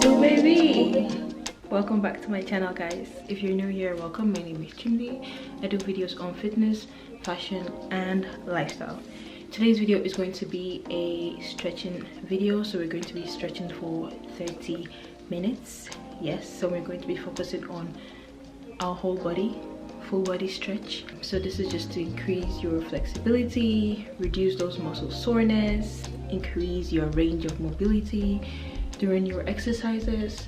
Hello baby, welcome back to my channel guys. If you're new here, welcome. My name is Chindi. I do videos on fitness, fashion and lifestyle. Today's video is going to be a stretching video, so we're going to be stretching for 30 minutes. Yes, so we're going to be focusing on our whole body, full body stretch. So this is just to increase your flexibility, reduce those muscle soreness, increase your range of mobility during your exercises.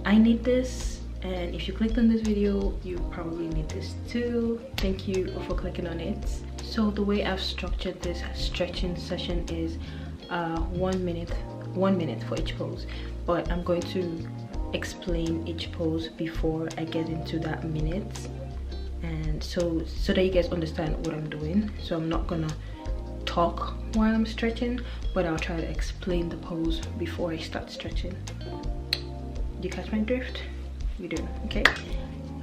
I need this, and if you clicked on this video, you probably need this too. Thank you for clicking on it. So the way I've structured this stretching session is 1 minute for each pose, but I'm going to explain each pose before I get into that minute, and so that you guys understand what I'm doing. So I'm not gonna talk while I'm stretching, but I'll try to explain the pose before I start stretching. You catch my drift? You do. Okay,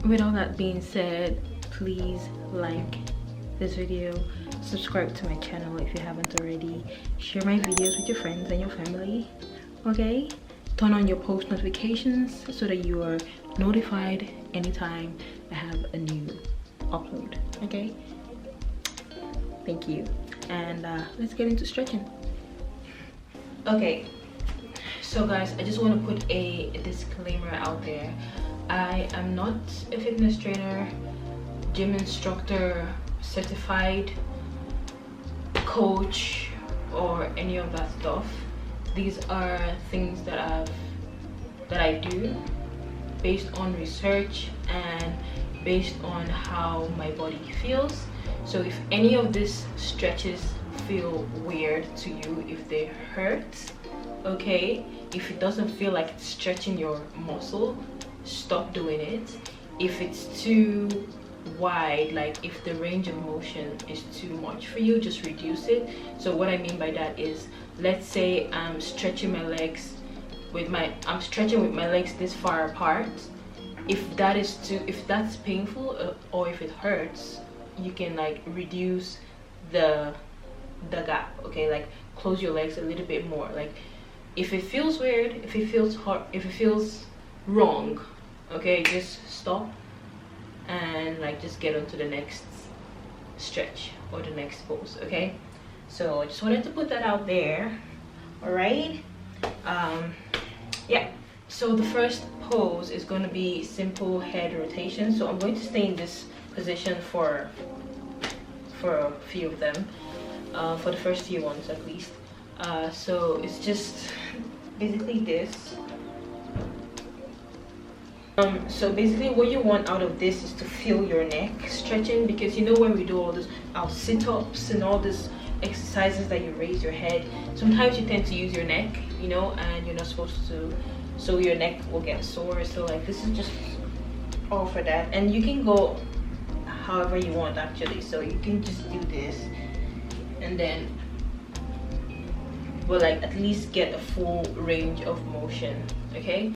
with all that being said, please like this video, subscribe to my channel if you haven't already, share my videos with your friends and your family. Okay, turn on your post notifications so that you are notified anytime I have a new upload. Okay, thank you, and let's get into stretching. Okay, so guys, I just want to put a disclaimer out there. I am not a fitness trainer, gym instructor, certified coach, or any of that stuff. These are things that I do based on research and based on how my body feels. So if any of these stretches feel weird to you, if they hurt, okay, if it doesn't feel like it's stretching your muscle, stop doing it. If it's too wide, like if the range of motion is too much for you, just reduce it. So what I mean by that is, let's say I'm stretching my legs with my legs this far apart. If that's painful, or if it hurts, you can like reduce the gap. Okay, like close your legs a little bit more. Like if it feels weird, if it feels hard, if it feels wrong, okay, just stop and like just get on to the next stretch or the next pose. Okay, so I just wanted to put that out there. All right, yeah, so the first pose is going to be simple head rotation. So I'm going to stay in this position for a few of them, for the first few ones at least. So it's just basically this. So basically what you want out of this is to feel your neck stretching, because you know when we do all this, our sit-ups and all this exercises that you raise your head, sometimes you tend to use your neck, you know, and you're not supposed to, so your neck will get sore. So like this is just all for that, and you can go however you want actually. So you can just do this, and then we'll like at least get a full range of motion. Okay,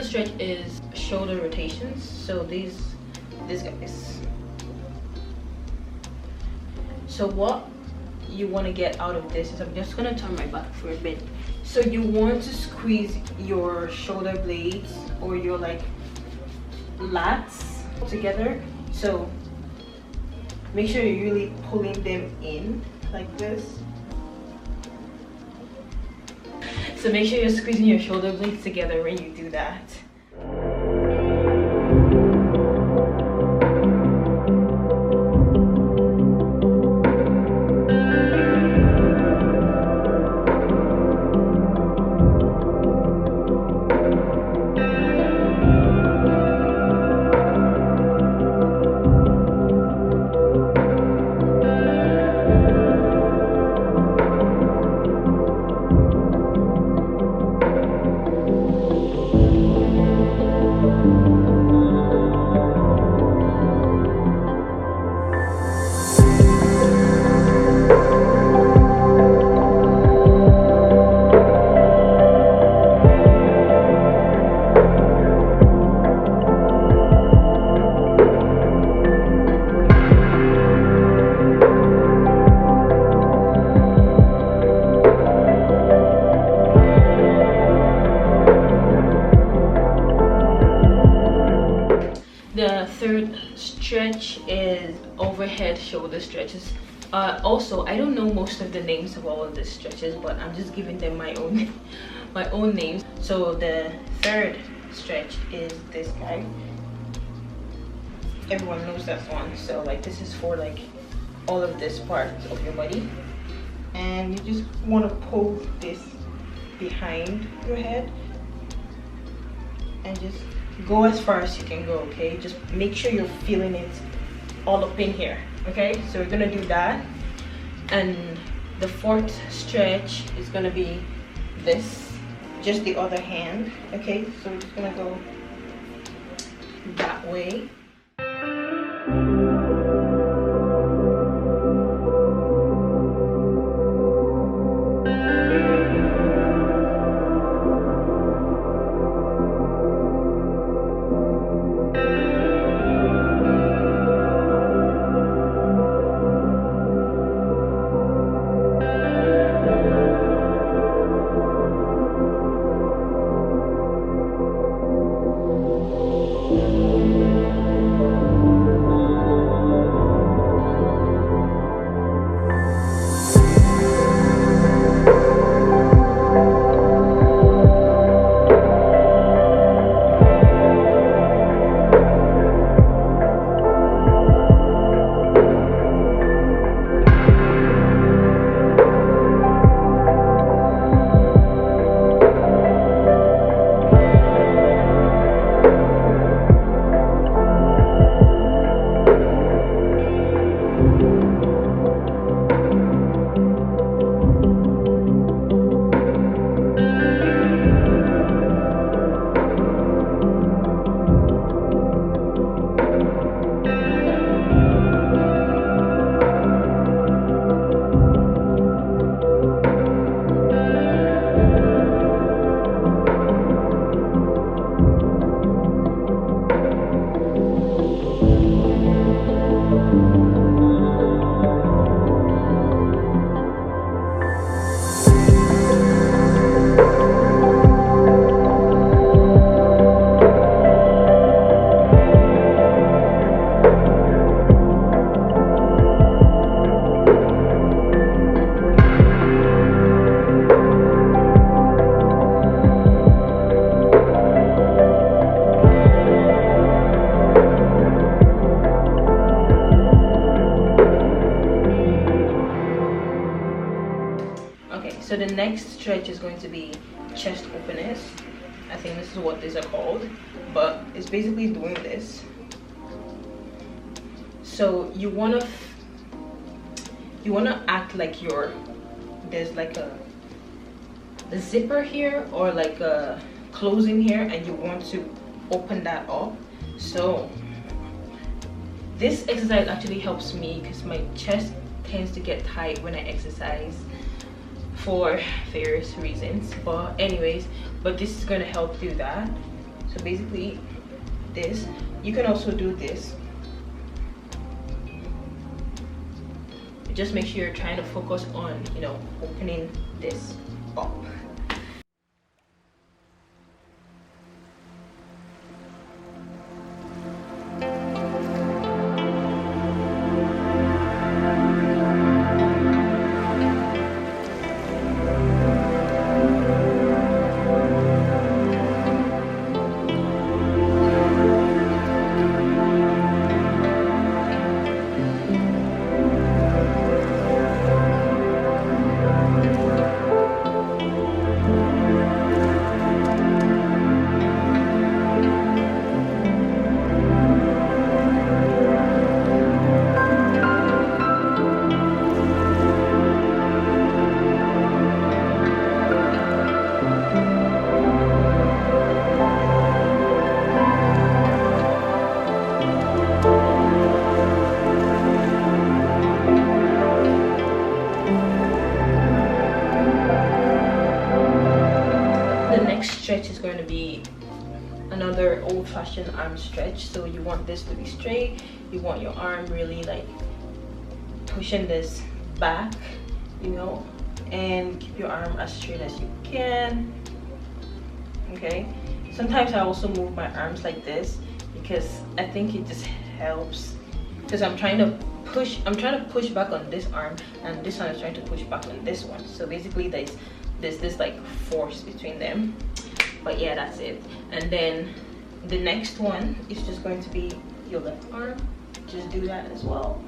stretch is shoulder rotations. So these guys. So what you want to get out of this is, I'm just going to turn my back for a bit. So you want to squeeze your shoulder blades or your like lats together. So make sure you're really pulling them in like this. So make sure you're squeezing your shoulder blades together when you do that. The third stretch is overhead shoulder stretches. Also, I don't know most of the names of all of the stretches, but I'm just giving them my own my own names. So the third stretch is this guy. Everyone knows that one. So like this is for like all of this part of your body, and you just want to pull this behind your head and just go as far as you can go. Okay, just make sure you're feeling it all up in here. Okay, so we're gonna do that. And the fourth stretch is gonna be this, just the other hand. Okay, so we're just gonna go that way. So the next stretch is going to be chest openers. I think this is what these are called, but it's basically doing this. So you wanna act like there's like a zipper here or like a closing here, and you want to open that up. So this exercise actually helps me because my chest tends to get tight when I exercise for various reasons, but this is going to help do that. So basically this, you can also do this. Just make sure you're trying to focus on, opening this up. The next stretch is going to be another old-fashioned arm stretch. So you want this to be straight, you want your arm really like pushing this back, you know, and keep your arm as straight as you can. Okay, sometimes I also move my arms like this because I think it just helps, because I'm trying to push back on this arm, and this one is trying to push back on this one. So basically there's this like force between them. But yeah, that's it. And then the next one is just going to be your left arm. Just do that as well.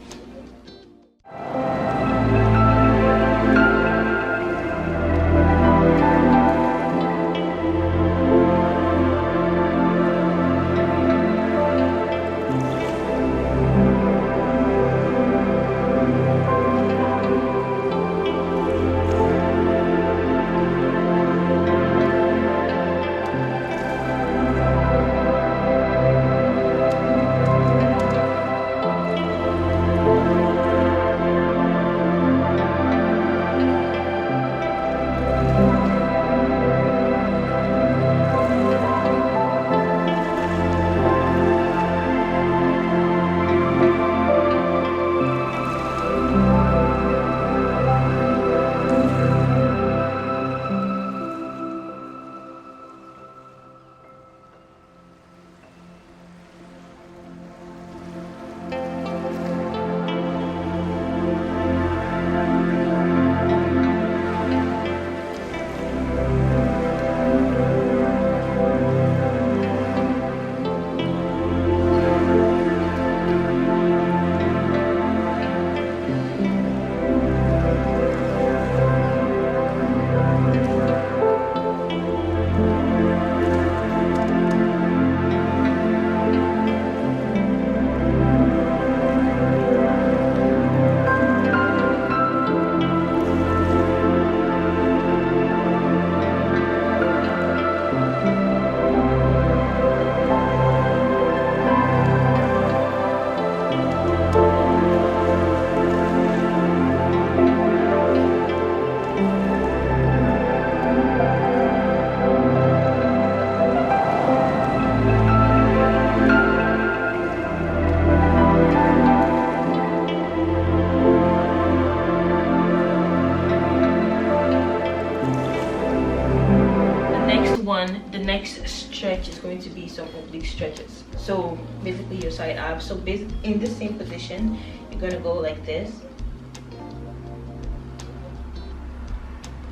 The next stretch is going to be some oblique stretches. So basically your side abs. So in the same position, you're going to go like this,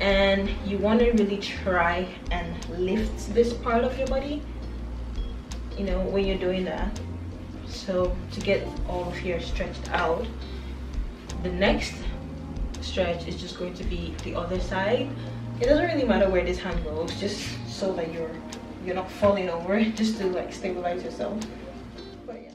and you want to really try and lift this part of your body, you know, when you're doing that. So to get all of here stretched out, the next stretch is just going to be the other side. It doesn't really matter where this hand goes, just so that you're not falling over, just to like stabilize yourself. But yeah.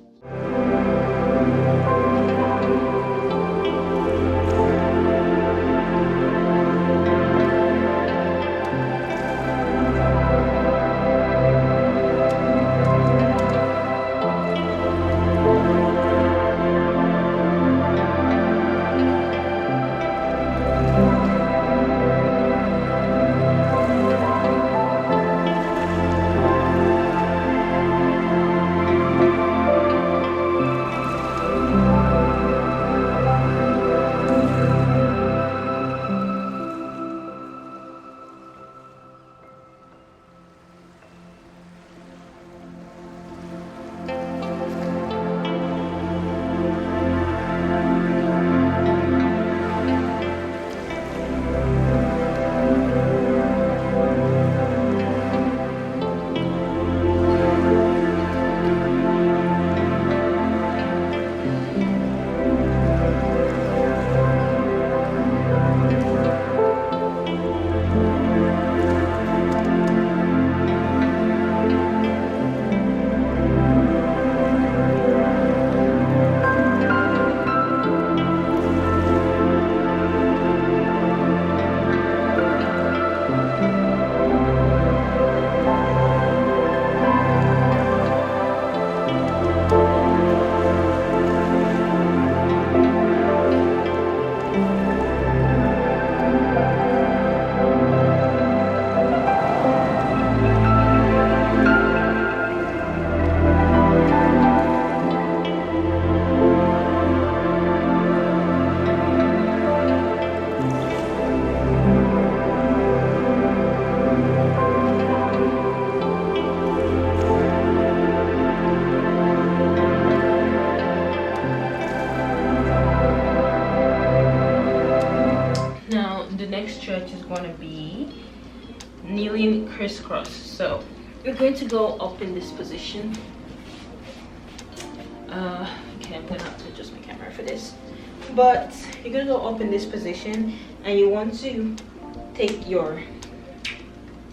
crisscross. So you're going to go up in this position. Okay, I'm gonna have to adjust my camera for this, but you're gonna go up in this position, and you want to take your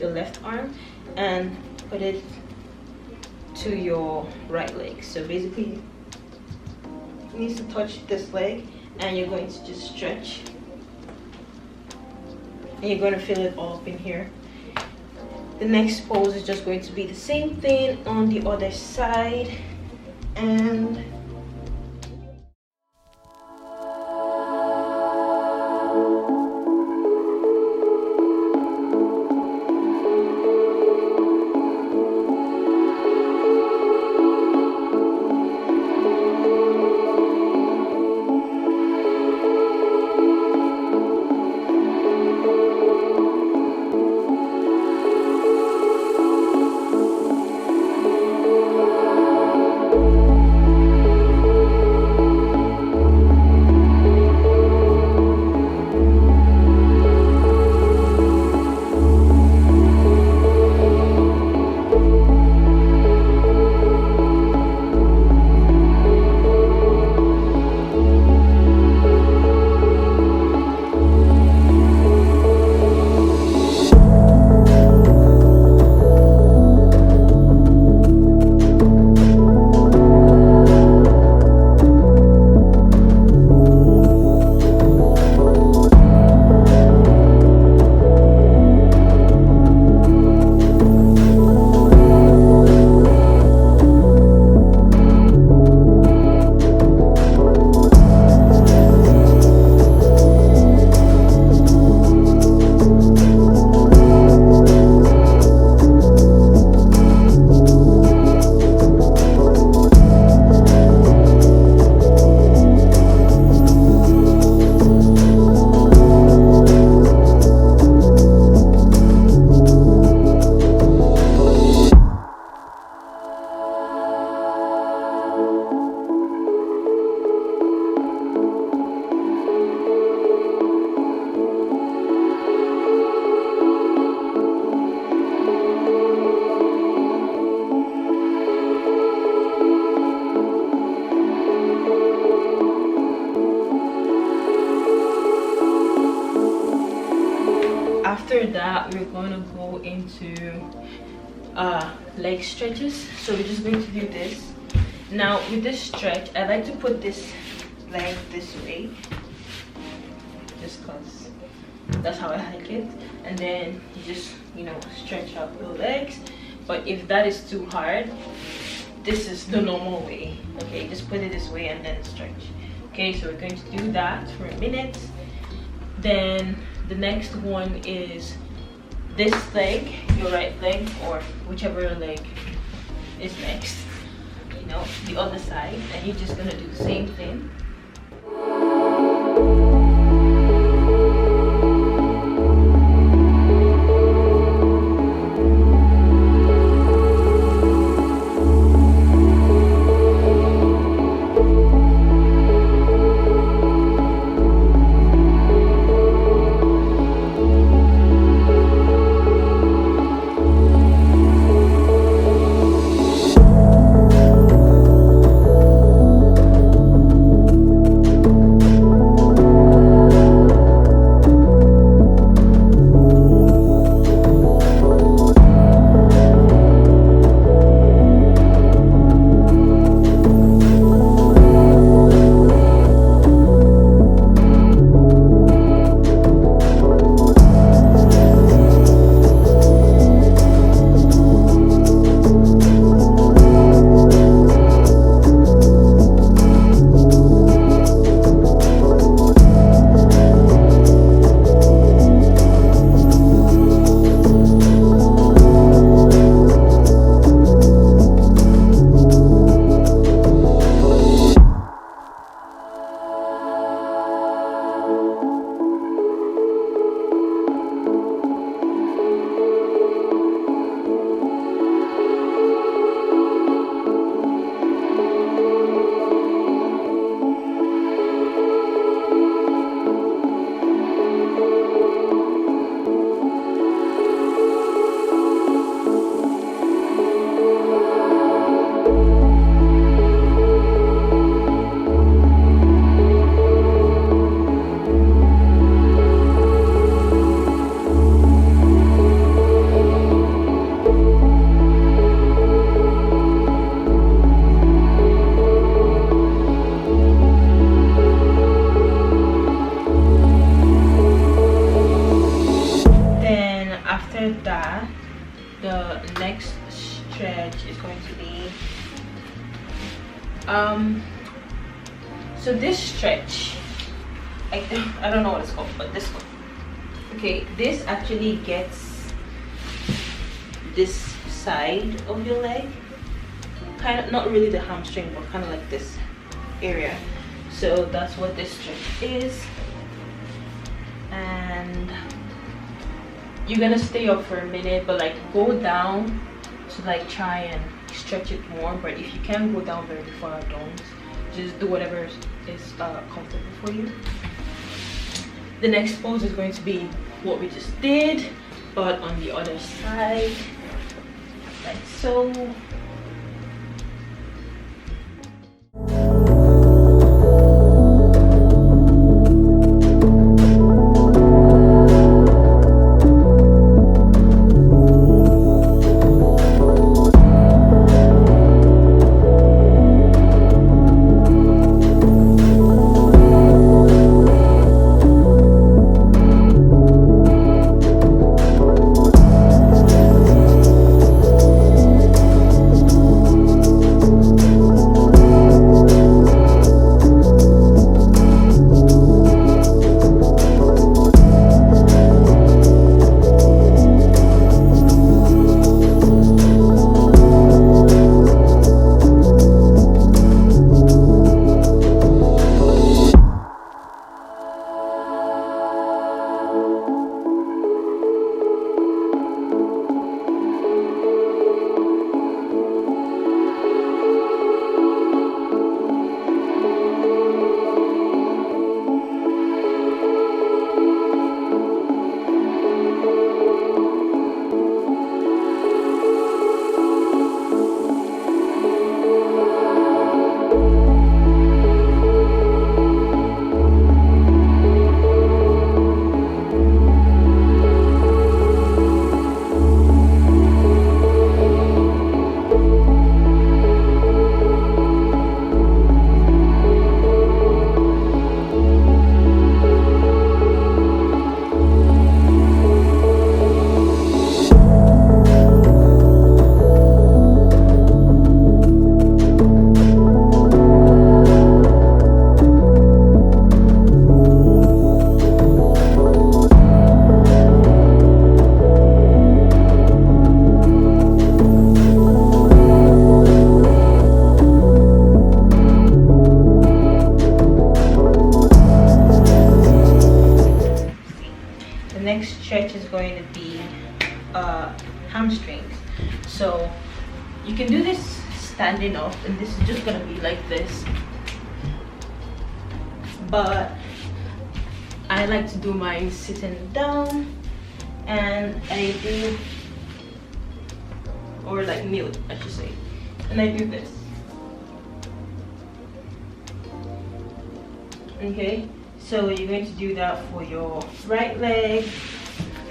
left arm and put it to your right leg. So basically it needs to touch this leg, and you're going to just stretch, and you're going to feel it all up in here. The next pose is just going to be the same thing on the other side, and after that we're going to go into leg stretches. So we're just going to do this. Now with this stretch, I like to put this leg this way, just because that's how I like it, and then you just, you know, stretch out the legs. But if that is too hard, this is the normal way. Okay, just put it this way and then stretch. Okay, so we're going to do that for a minute. Then the next one is this leg, your right leg, or whichever leg is next, you know, the other side, and you're just gonna do the same thing. the next stretch is going to be so this stretch, I don't know what it's called, but this one. Okay, this actually gets this side of your leg, kind of, not really the hamstring, but kind of like this area. So that's what this stretch is, and you're gonna stay up for a minute, but like go down to like try and stretch it more. But if you can't go down very far, don't. Just do whatever is comfortable for you. The next pose is going to be what we just did, but on the other side, like so. Next stretch is going to be hamstrings. So you can do this standing up, and this is just going to be like this, but I like to do mine sitting down, and I do, or like kneel I should say, and I do this. Okay, so you're going to do that for your right leg,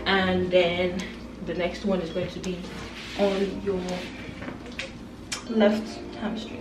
and then the next one is going to be on your left hamstrings.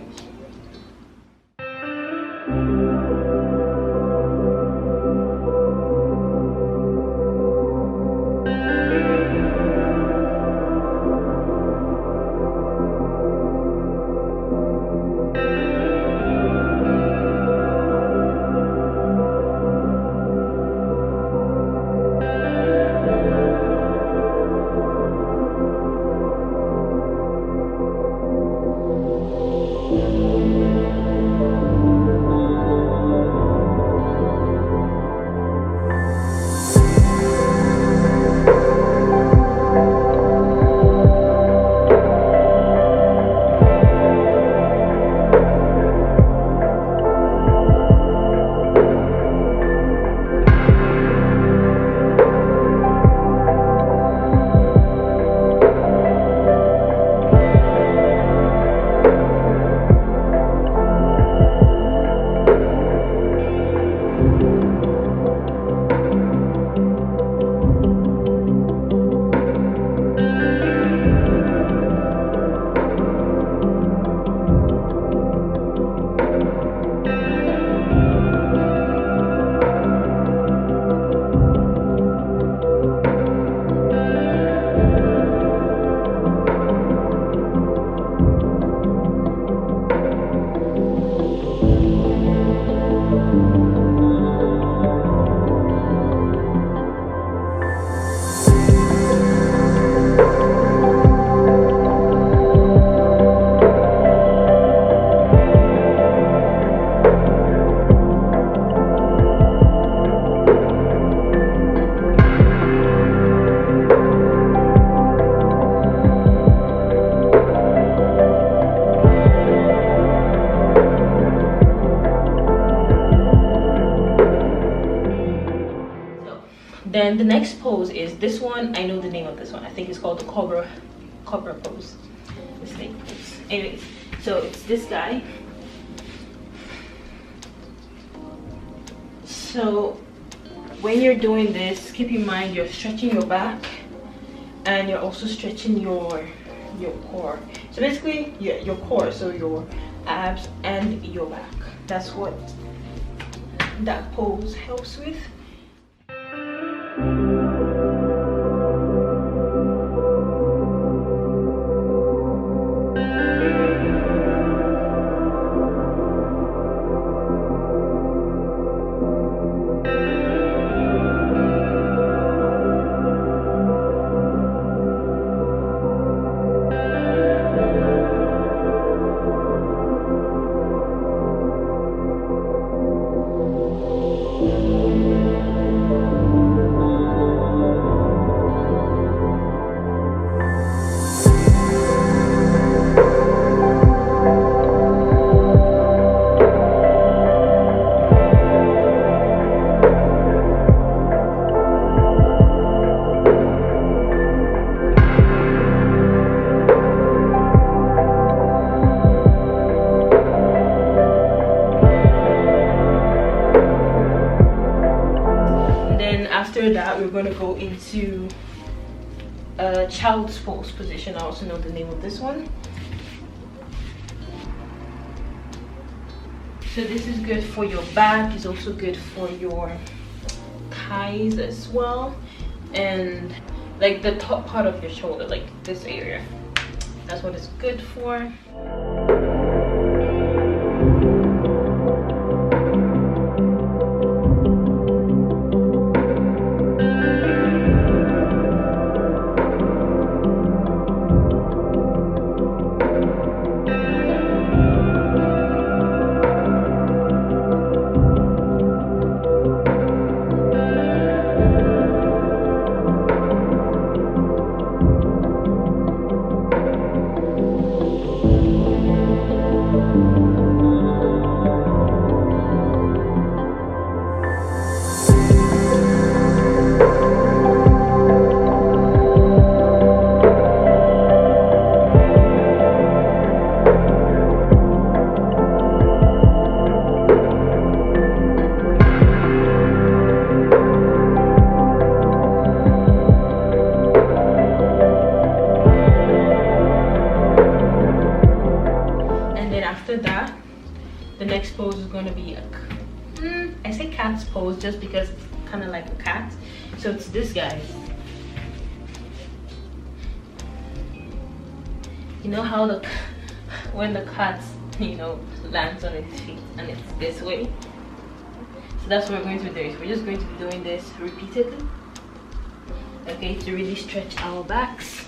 And the next pose is this one. I know the name of this one. I think it's called the cobra pose, the snake pose. Anyways, so it's this guy. So when you're doing this, keep in mind you're stretching your back and you're also stretching your core. So basically your core, so your abs and your back. That's what that pose helps with. After that, we're going to go into a child's pose position. I also know the name of this one. So this is good for your back. It's also good for your thighs as well, and like the top part of your shoulder, like this area. That's what it's good for. The next pose is going to be I say cat's pose just because it's kind of like a cat. So it's this guy. You know how when the cat, you know, lands on its feet and it's this way? So that's what we're going to be doing. So we're just going to be doing this repeatedly, okay, to really stretch our backs.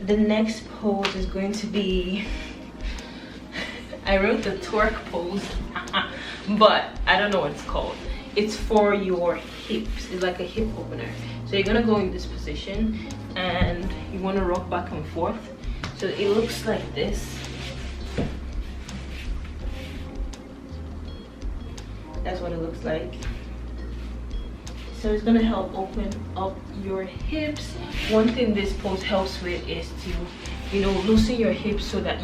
The next pose is going to be, I wrote the twerk pose, but I don't know what it's called. It's for your hips. It's like a hip opener. So you're gonna go in this position and you want to rock back and forth. So it looks like this. That's what it looks like. So it's gonna help open up your hips. One thing this pose helps with is to, you know, loosen your hips so that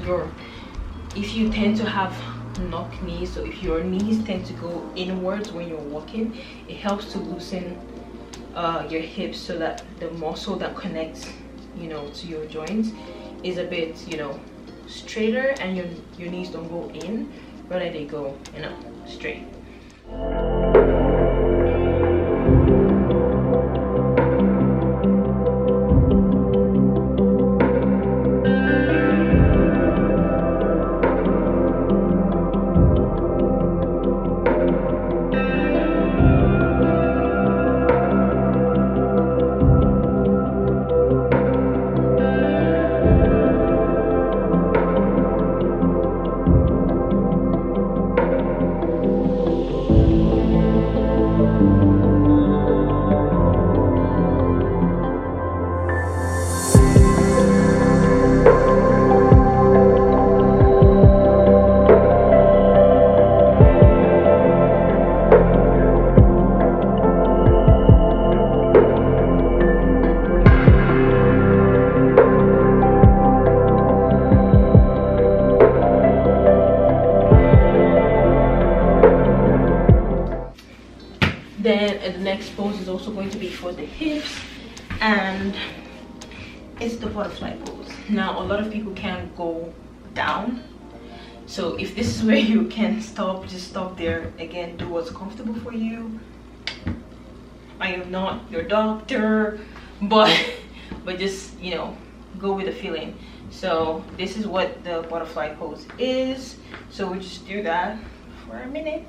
if you tend to have knock knees, so if your knees tend to go inwards when you're walking, it helps to loosen your hips, so that the muscle that connects, you know, to your joints is a bit, you know, straighter, and your knees don't go in, rather they go, you know, straight. Then the next pose is also going to be for the hips, and it's the butterfly pose. Now a lot of people can't go down, so if this is where you can stop, just stop there. Again, do what's comfortable for you. I am not your doctor, but just, you know, go with the feeling. So this is what the butterfly pose is, so we just do that for a minute.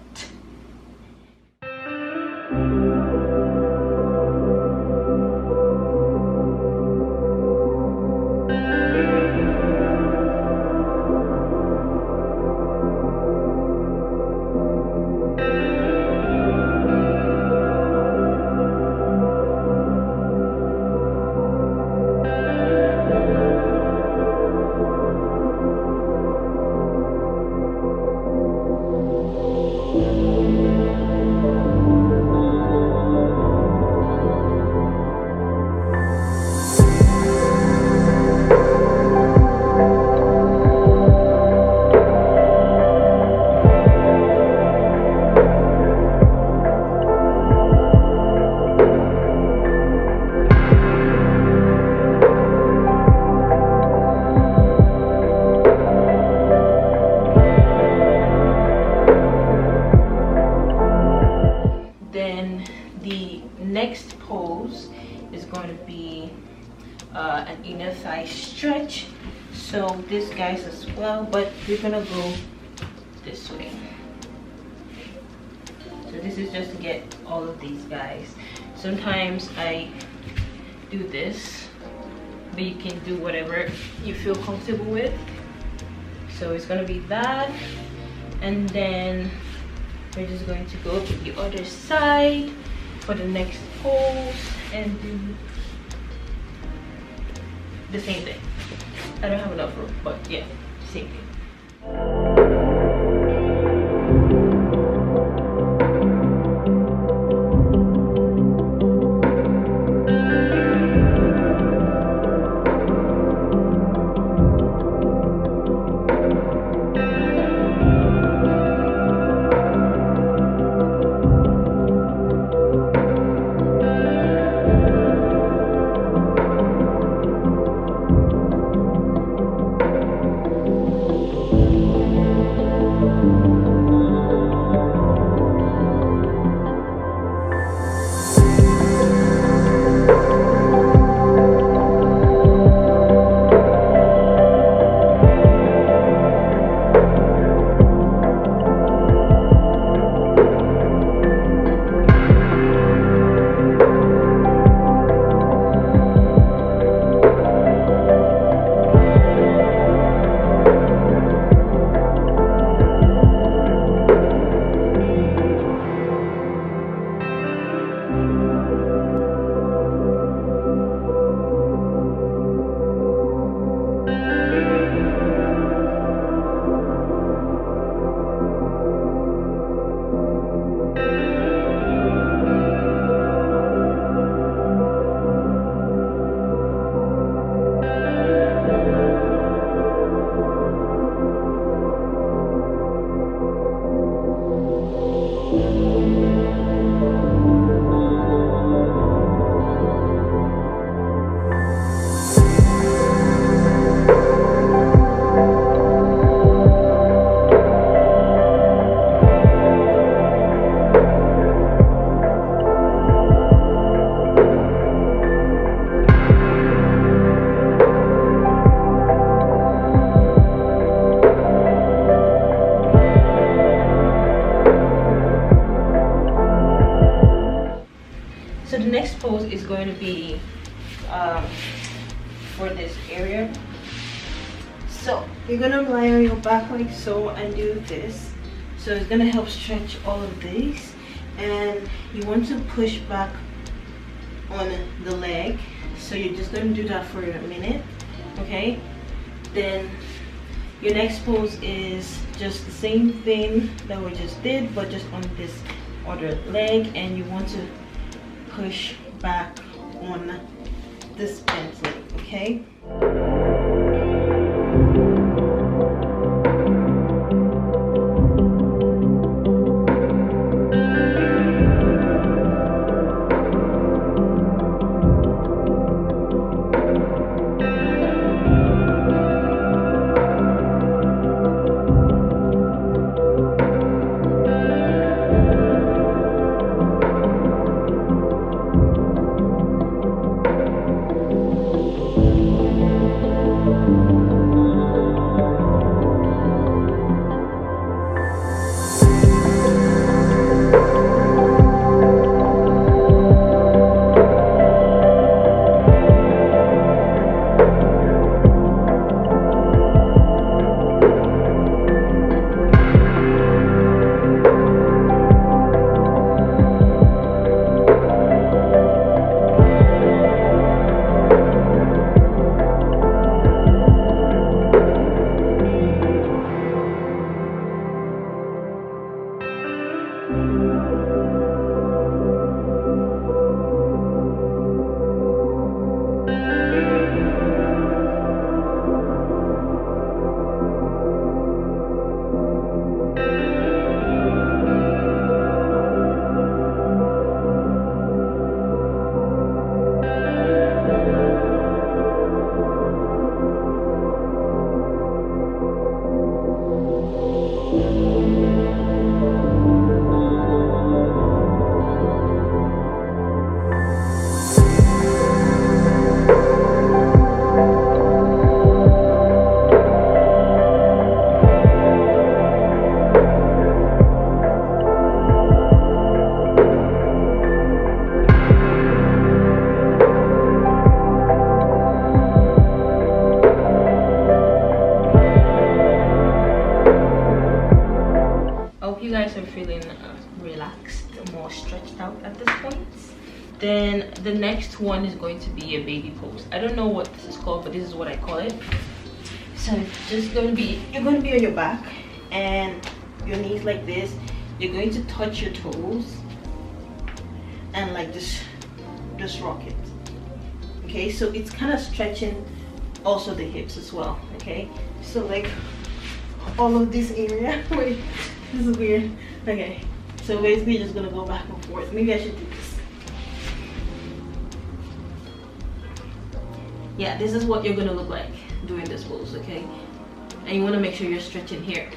Next pose is going to be an inner thigh stretch. So this guys as well, but we're gonna go this way. So this is just to get all of these guys. Sometimes I do this, but you can do whatever you feel comfortable with. So it's gonna be that, and then we're just going to go to the other side for the next pose and do the same thing. I don't have enough room, but yeah, same thing. going to be for this area. So you're gonna lie on your back like so and do this. So it's gonna help stretch all of this, and you want to push back on the leg. So you're just gonna do that for a minute, okay? Then your next pose is just the same thing that we just did, but just on this other leg, and you want to push back on this bent leg, okay? You guys are feeling relaxed, more stretched out at this point. Then the next one is going to be a baby pose. I don't know what this is called, but this is what I call it. So it's just going to be, you're going to be on your back and your knees like this. You're going to touch your toes and like just rock it. Okay, so it's kind of stretching also the hips as well. Okay, so like all of this area. Wait, this is weird. Okay, so basically just gonna go back and forth. Maybe I should do this. Yeah, this is what you're gonna look like doing this pose, okay? And you want to make sure you're stretching here.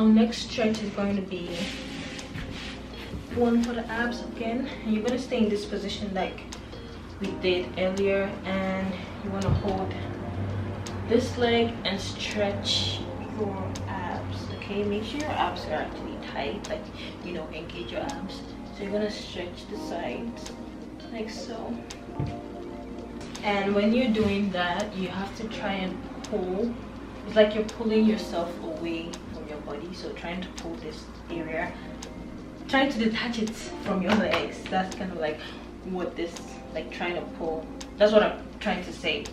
Next stretch is going to be one for the abs again, and you're going to stay in this position like we did earlier, and you want to hold this leg and stretch your abs. Okay, make sure your abs are actually tight, like, you know, engage your abs. So you're going to stretch the sides like so, and when you're doing that you have to try and pull. It's like you're pulling yourself away from your body, so trying to pull this area trying to detach it from your legs. That's kind of like what this, like trying to pull, that's what I'm trying to say.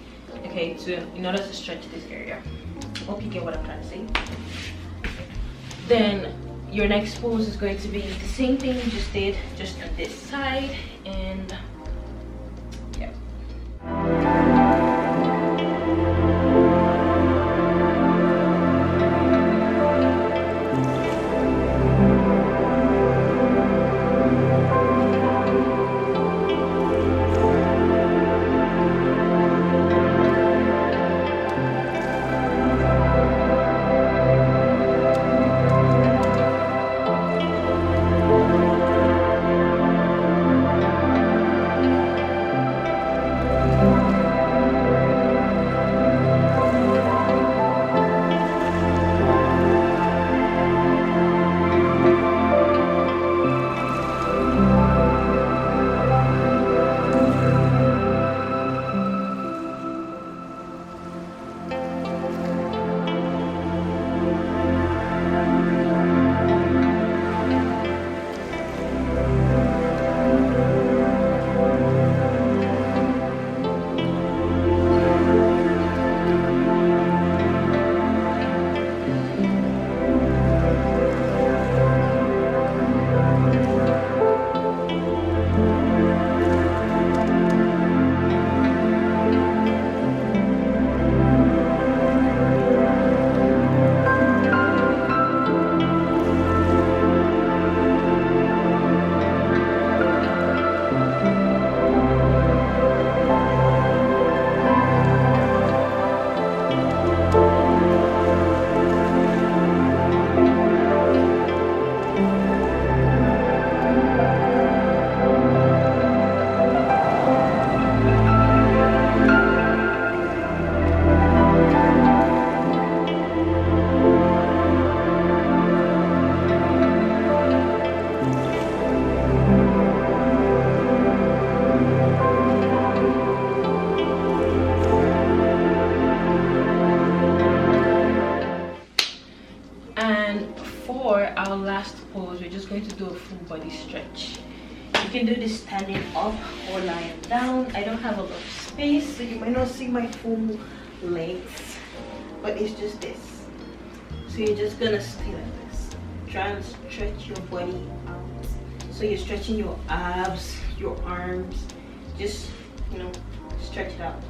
Okay, so in order to stretch this area, hope you get what I'm trying to say. Then your next pose is going to be the same thing you just did, just on this side, and yeah. And for our last pose, we're just going to do a full body stretch. You can do this standing up or lying down. I don't have a lot of space, so you might not see my full legs, but it's just this. So you're just gonna stay like this. Try and stretch your body out. So you're stretching your abs, your arms. Just, you know, stretch it out.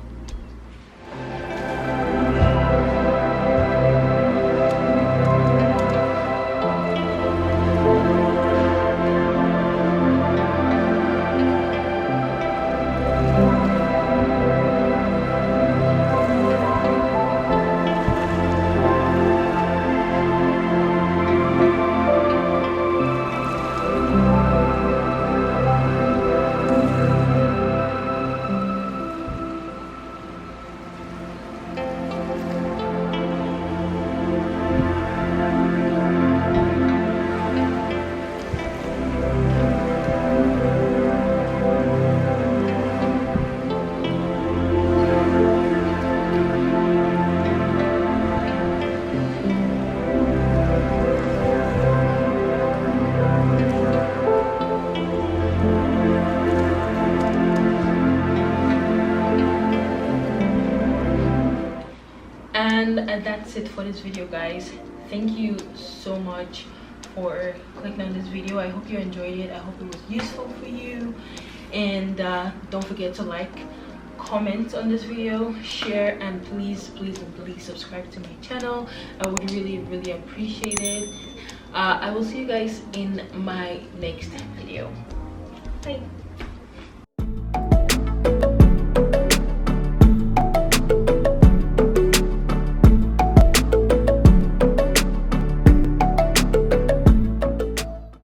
And that's it for this video, guys. Thank you so much for clicking on this video. I hope you enjoyed it. I hope it was useful for you, and don't forget to like, comment on this video, share, and please subscribe to my channel. I would really appreciate it. I will see you guys in my next video. Bye.